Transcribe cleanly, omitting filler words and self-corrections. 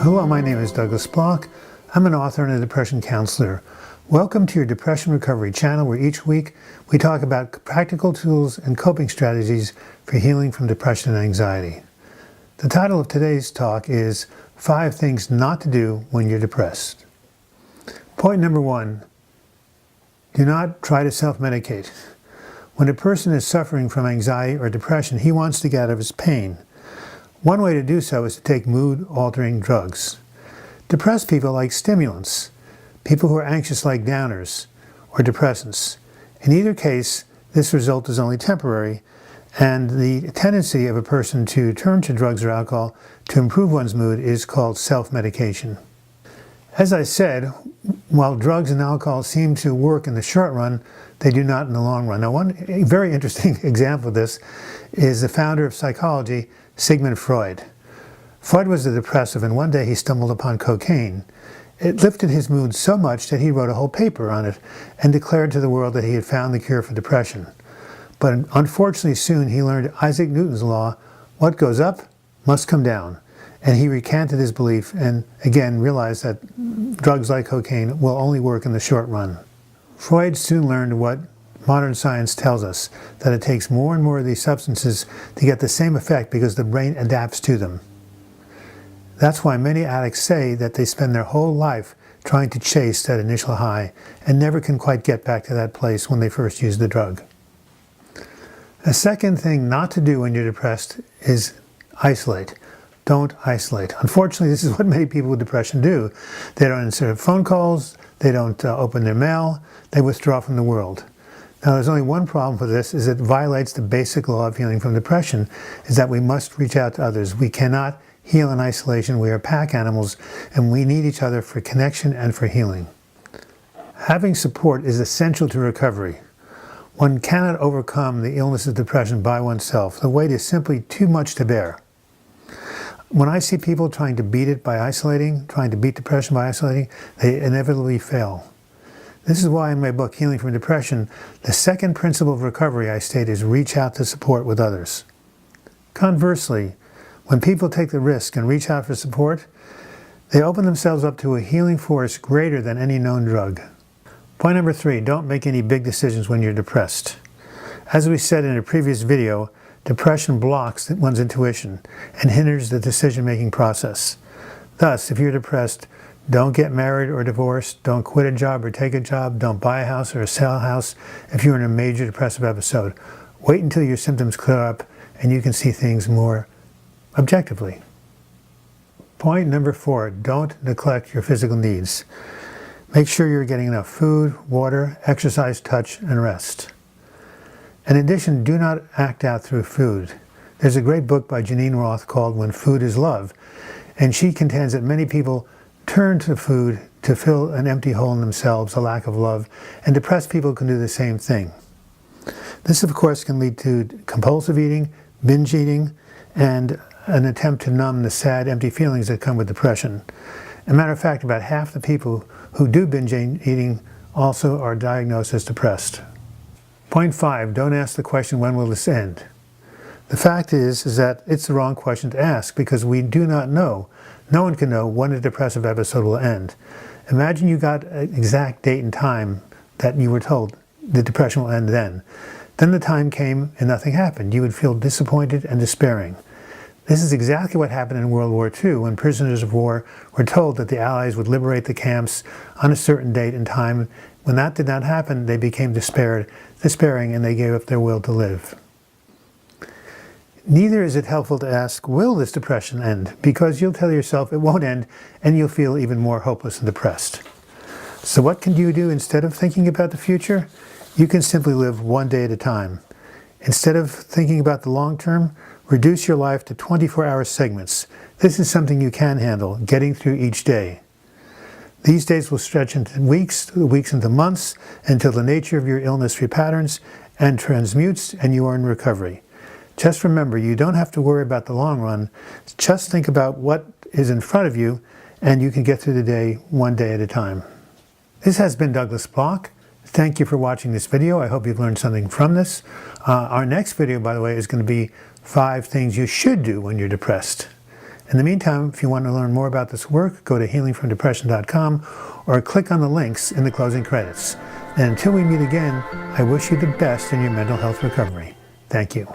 Hello, my name is Douglas Block. I'm an author and a depression counselor. Welcome to your Depression Recovery channel, where each week we talk about practical tools and coping strategies for healing from depression and anxiety. The title of today's talk is 5 Things Not to Do When You're Depressed. Point number 1, do not try to self-medicate. When a person is suffering from anxiety or depression, he wants to get out of his pain. One way to do so is to take mood-altering drugs. Depressed people like stimulants. People who are anxious like downers or depressants. In either case, this result is only temporary, and the tendency of a person to turn to drugs or alcohol to improve one's mood is called self-medication. As I said, while drugs and alcohol seem to work in the short run, they do not in the long run. Now, one very interesting example of this is the founder of psychology, Sigmund Freud. Freud was a depressive, and one day he stumbled upon cocaine. It lifted his mood so much that he wrote a whole paper on it and declared to the world that he had found the cure for depression. But unfortunately soon he learned Isaac Newton's law, what goes up must come down. And he recanted his belief and again realized that drugs like cocaine will only work in the short run. Freud soon learned what modern science tells us, that it takes more and more of these substances to get the same effect because the brain adapts to them. That's why many addicts say that they spend their whole life trying to chase that initial high and never can quite get back to that place when they first use the drug. A second thing not to do when you're depressed is isolate. Don't isolate. Unfortunately, this is what many people with depression do. They don't answer phone calls, they don't open their mail, they withdraw from the world. Now, there's only one problem with this, is it violates the basic law of healing from depression, is that we must reach out to others. We cannot heal in isolation. We are pack animals, and we need each other for connection and for healing. Having support is essential to recovery. One cannot overcome the illness of depression by oneself. The weight is simply too much to bear. When I see people trying to beat it by isolating, trying to beat depression by isolating, they inevitably fail. This is why in my book, Healing from Depression, the second principle of recovery I state is reach out to support with others. Conversely, when people take the risk and reach out for support, they open themselves up to a healing force greater than any known drug. Point number 3, don't make any big decisions when you're depressed. As we said in a previous video, depression blocks one's intuition and hinders the decision-making process. Thus, if you're depressed, don't get married or divorced, don't quit a job or take a job, don't buy a house or sell a house if you're in a major depressive episode. Wait until your symptoms clear up and you can see things more objectively. Point number 4, don't neglect your physical needs. Make sure you're getting enough food, water, exercise, touch, and rest. In addition, do not act out through food. There's a great book by Janine Roth called When Food is Love, and she contends that many people turn to food to fill an empty hole in themselves, a lack of love, and depressed people can do the same thing. This, of course, can lead to compulsive eating, binge eating, and an attempt to numb the sad, empty feelings that come with depression. As a matter of fact, about half the people who do binge eating also are diagnosed as depressed. Point 5, don't ask the question, when will this end? The fact is that it's the wrong question to ask because we do not know. No one can know when a depressive episode will end. Imagine you got an exact date and time that you were told the depression will end then. Then the time came and nothing happened. You would feel disappointed and despairing. This is exactly what happened in World War II when prisoners of war were told that the Allies would liberate the camps on a certain date and time. When that did not happen, they became despairing, and they gave up their will to live. Neither is it helpful to ask, will this depression end? Because you'll tell yourself it won't end, and you'll feel even more hopeless and depressed. So what can you do instead of thinking about the future? You can simply live one day at a time. Instead of thinking about the long term, reduce your life to 24-hour segments. This is something you can handle, getting through each day. These days will stretch into weeks into months, until the nature of your illness repatterns and transmutes, and you are in recovery. Just remember, you don't have to worry about the long run. Just think about what is in front of you, and you can get through the day one day at a time. This has been Douglas Block. Thank you for watching this video. I hope you've learned something from this. Our next video, by the way, is going to be 5 things you should do when you're depressed. In the meantime, if you want to learn more about this work, go to healingfromdepression.com or click on the links in the closing credits. And until we meet again, I wish you the best in your mental health recovery. Thank you.